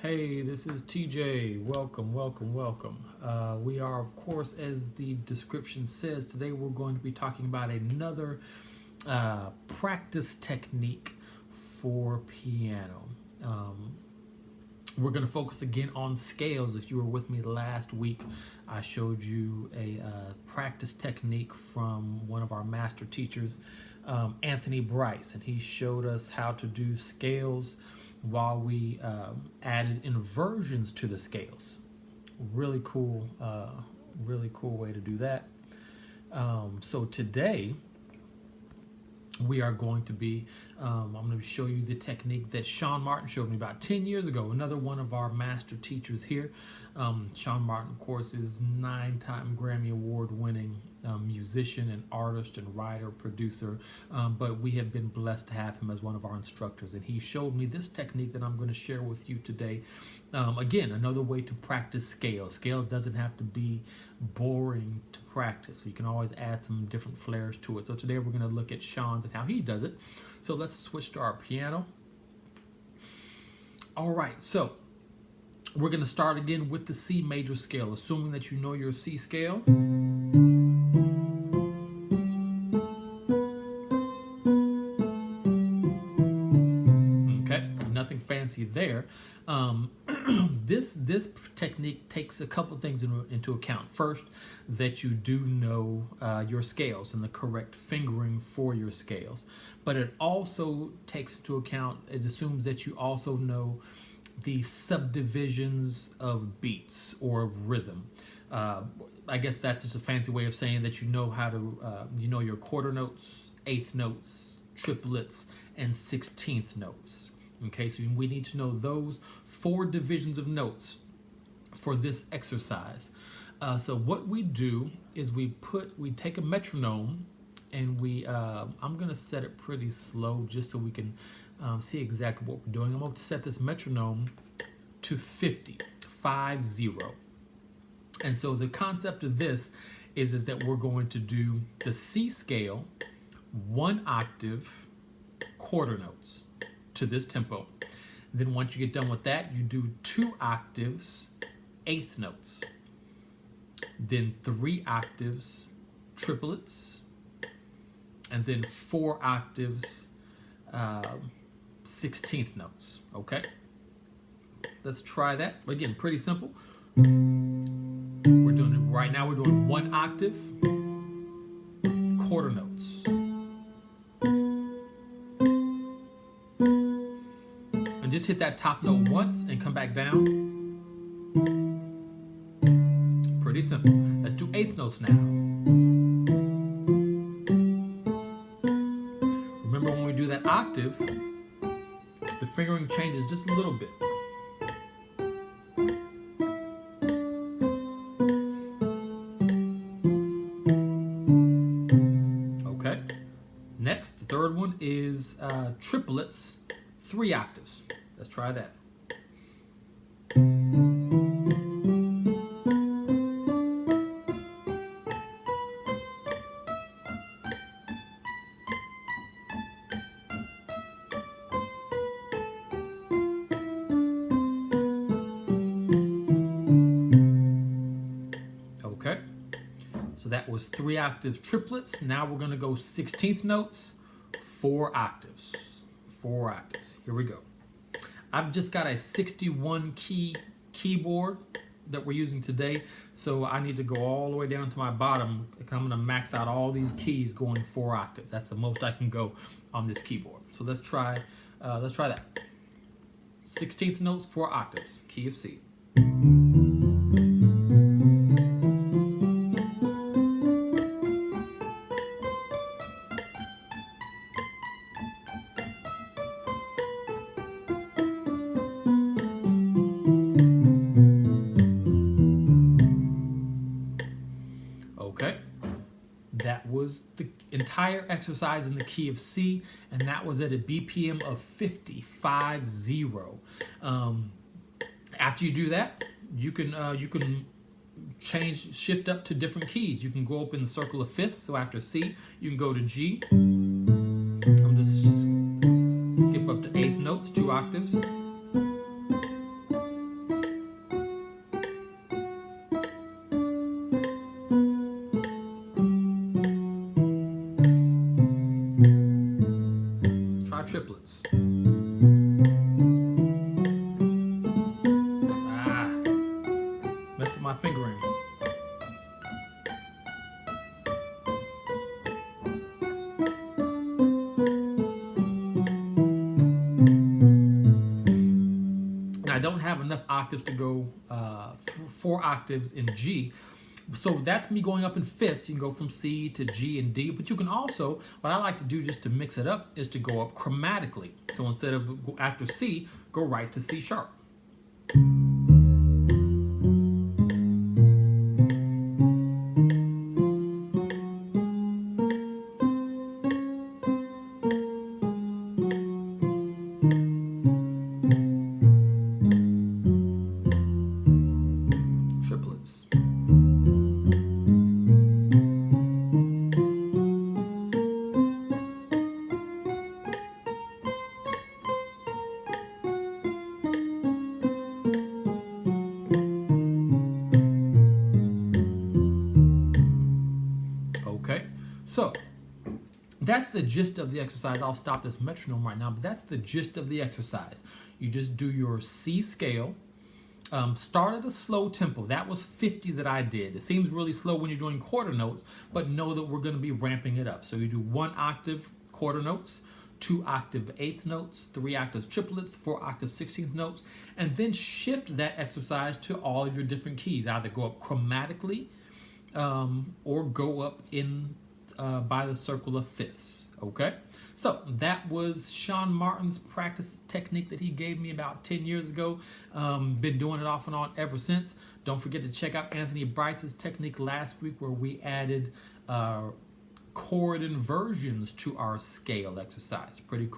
Hey, this is TJ. Welcome, welcome, welcome. We are, of course, as the description says, today we're going to be talking about another practice technique for piano. We're going to focus again on scales. If you were with me last week, I showed you a practice technique from one of our master teachers, Anthony Bryce, and he showed us how to do scales while we added inversions to the scales. Really cool way to do that. So today we are going to be, I'm going to show you the technique that Shaun Martin showed me about 10 years ago, another one of our master teachers here. Shaun Martin, of course, is 9-time Grammy Award winning musician and artist and writer, producer, but we have been blessed to have him as one of our instructors, and he showed me this technique that I'm going to share with you today. Again, another way to practice scales. Scales doesn't have to be boring to practice, so you can always add some different flares to it. So today we're going to look at Shaun's and how he does it. So let's switch to our piano. All right, so we're going to start again with the C major scale, assuming that you know your C scale. Okay, nothing fancy there. This technique takes a couple things into account. First, that you do know your scales and the correct fingering for your scales. But it also takes into account, it assumes that you also know the subdivisions of beats or of rhythm. I guess that's just a fancy way of saying that you know how to, you know your quarter notes, eighth notes, triplets, and 16th notes. Okay, so we need to know those 4 divisions of notes for this exercise. So what we do is we take a metronome and I'm gonna set it pretty slow just so we can see exactly what we're doing. I'm going to set this metronome to 50. And so the concept of this is that we're going to do the C scale, 1 octave, quarter notes to this tempo. Then once you get done with that, you do 2 octaves, eighth notes. Then 3 octaves, triplets. And then 4 octaves, 16th notes. Okay, let's try that again. Pretty simple. We're doing it right now. We're doing 1 octave, quarter notes, and just hit that top note once and come back down. Pretty simple. Let's do eighth notes now. Remember, when we do that octave, the fingering changes just a little bit. Okay. Next, the third one is triplets, 3 octaves. Let's try that. Okay, so that was 3 octaves triplets. Now we're going to go 16th notes, 4 octaves. 4 octaves. Here we go. I've just got a 61 key keyboard that we're using today, so I need to go all the way down to my bottom. I'm going to max out all these keys going 4 octaves. That's the most I can go on this keyboard. So let's try that. 16th notes, 4 octaves, key of C. Okay, that was the entire exercise in the key of C, and that was at a BPM of 50. After you do that, you can shift up to different keys. You can go up in the circle of fifths. So after C, you can go to G. I'm just skip up to eighth notes, 2 octaves. triplets. Messed up my fingering. I don't have enough octaves to go 4 octaves in G. So that's me going up in fifths. You can go from C to G and D, but you can also, what I like to do just to mix it up is to go up chromatically. So instead of after C, go right to C sharp. Triplets. Okay, so that's the gist of the exercise. I'll stop this metronome right now, but that's the gist of the exercise. You just do your C scale. Start at a slow tempo. That was 50 that I did. It seems really slow when you're doing quarter notes, but know that we're going to be ramping it up. So you do 1 octave quarter notes, 2 octave eighth notes, 3 octaves triplets, 4 octave 16th notes, and then shift that exercise to all of your different keys. Either go up chromatically or go up in by the circle of fifths. Okay, so that was Shaun Martin's practice technique that he gave me about 10 years ago. Been doing it off and on ever since. Don't forget to check out Anthony Bryce's technique last week, where we added chord inversions to our scale exercise. Pretty cool.